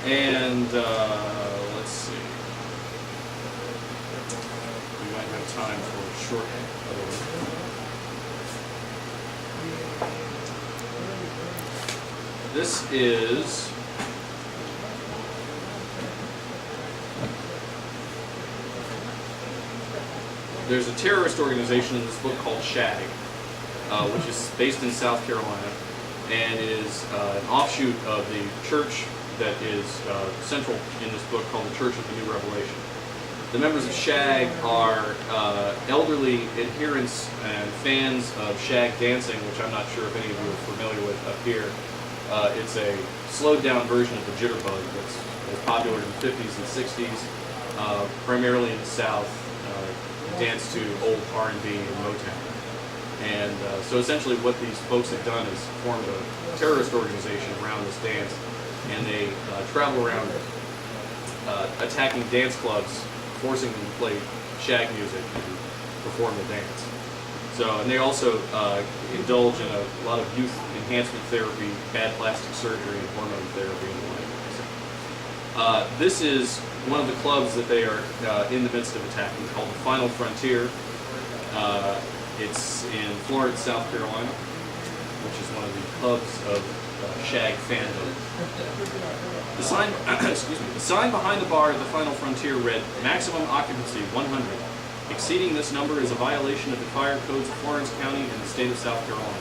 And let's see. We might have time for a short This is there's a terrorist organization in this book called SHAG, which is based in South Carolina, and is an offshoot of the church that is central in this book called the Church of the New Revelation. The members of SHAG are elderly adherents and fans of shag dancing, which I'm not sure if any of you are familiar with up here. It's a slowed down version of the jitterbug that's popular in the 50s and 60s, primarily in the South. Danced to old R&B and Motown. And so essentially what these folks have done is formed a terrorist organization around this dance, and they travel around attacking dance clubs, forcing them to play shag music and perform the dance. So, and they also indulge in a lot of youth enhancement therapy, bad plastic surgery, and hormone therapy and the like. This is one of the clubs that they are in the midst of attacking, called the Final Frontier. It's in Florence, South Carolina, which is one of the hubs of shag fandom. The sign, excuse me, the sign behind the bar at the Final Frontier read, "Maximum occupancy 100. Exceeding this number is a violation of the fire codes of Florence County and the state of South Carolina."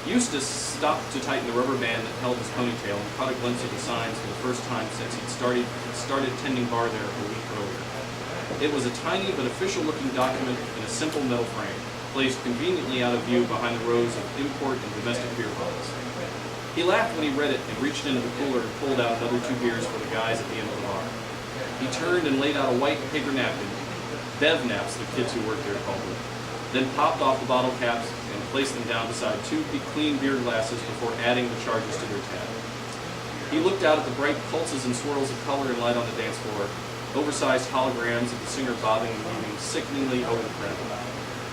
Eustace stopped to tighten the rubber band that held his ponytail and caught a glimpse of the signs for the first time since he'd started tending bar there a week earlier. It was a tiny but official-looking document in a simple metal frame, placed conveniently out of view behind the rows of import and domestic beer bottles. He laughed when he read it and reached into the cooler and pulled out another 2 beers for the guys at the end of the bar. He turned and laid out a white paper napkin, bev naps the kids who worked there called them, then popped off the bottle caps and placed them down beside 2 clean beer glasses before adding the charges to their tab. He looked out at the bright pulses and swirls of color and light on the dance floor, oversized holograms of the singer bobbing and weaving sickeningly over the crowd.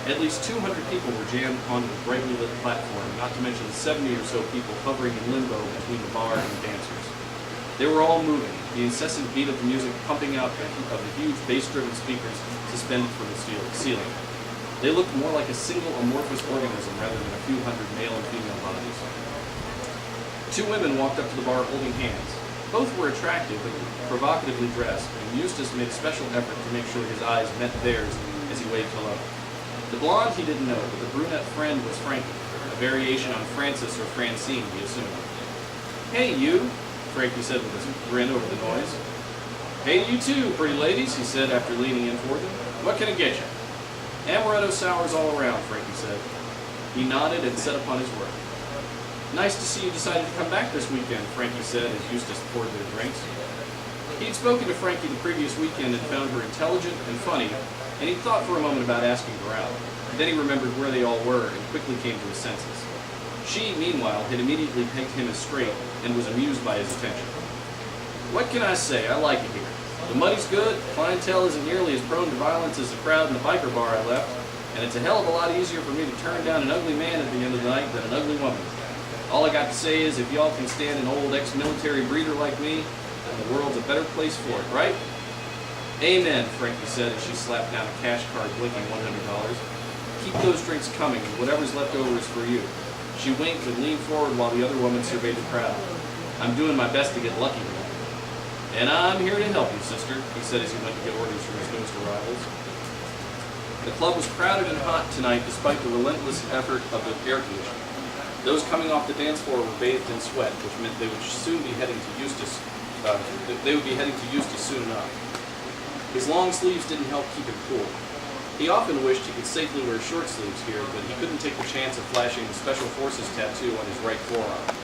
At least 200 people were jammed onto the brightly lit platform, not to mention 70 or so people hovering in limbo between the bar and the dancers. They were all moving, the incessant beat of the music pumping out of the huge bass-driven speakers suspended from the ceiling. They looked more like a single amorphous organism rather than a few hundred male and female bodies. 2 women walked up to the bar holding hands. Both were attractive but provocatively dressed, and Eustace made a special effort to make sure his eyes met theirs as he waved hello. The blonde he didn't know, but the brunette friend was Frankie, a variation on Francis or Francine, he assumed. "Hey, you," Frankie said with a grin over the noise. "Hey, you too, pretty ladies," he said after leaning in toward them. "What can I get you?" "Amaretto sours all around," Frankie said. He nodded and set upon his work. "Nice to see you decided to come back this weekend," Frankie said as Eustace poured their drinks. He'd spoken to Frankie the previous weekend and found her intelligent and funny, and he thought for a moment about asking her out. Then he remembered where they all were and quickly came to his senses. She, meanwhile, had immediately pegged him as straight and was amused by his attention. "What can I say? I like it here. The money's good, clientele isn't nearly as prone to violence as the crowd in the biker bar I left, and it's a hell of a lot easier for me to turn down an ugly man at the end of the night than an ugly woman. All I got to say is if y'all can stand an old ex-military breeder like me, then the world's a better place for it, right?" "Amen," Frankie said as she slapped down a cash card blinking $100. "Keep those drinks coming, and whatever's left over is for you." She winked and leaned forward while the other woman surveyed the crowd. "I'm doing my best to get lucky tonight." "And I'm here to help you, sister," he said as he went to get orders from his newest arrivals. The club was crowded and hot tonight despite the relentless effort of the air conditioning. Those coming off the dance floor were bathed in sweat, which meant they would soon be heading to Eustace. Soon enough. His long sleeves didn't help keep him cool. He often wished he could safely wear short sleeves here, but he couldn't take the chance of flashing the Special Forces tattoo on his right forearm.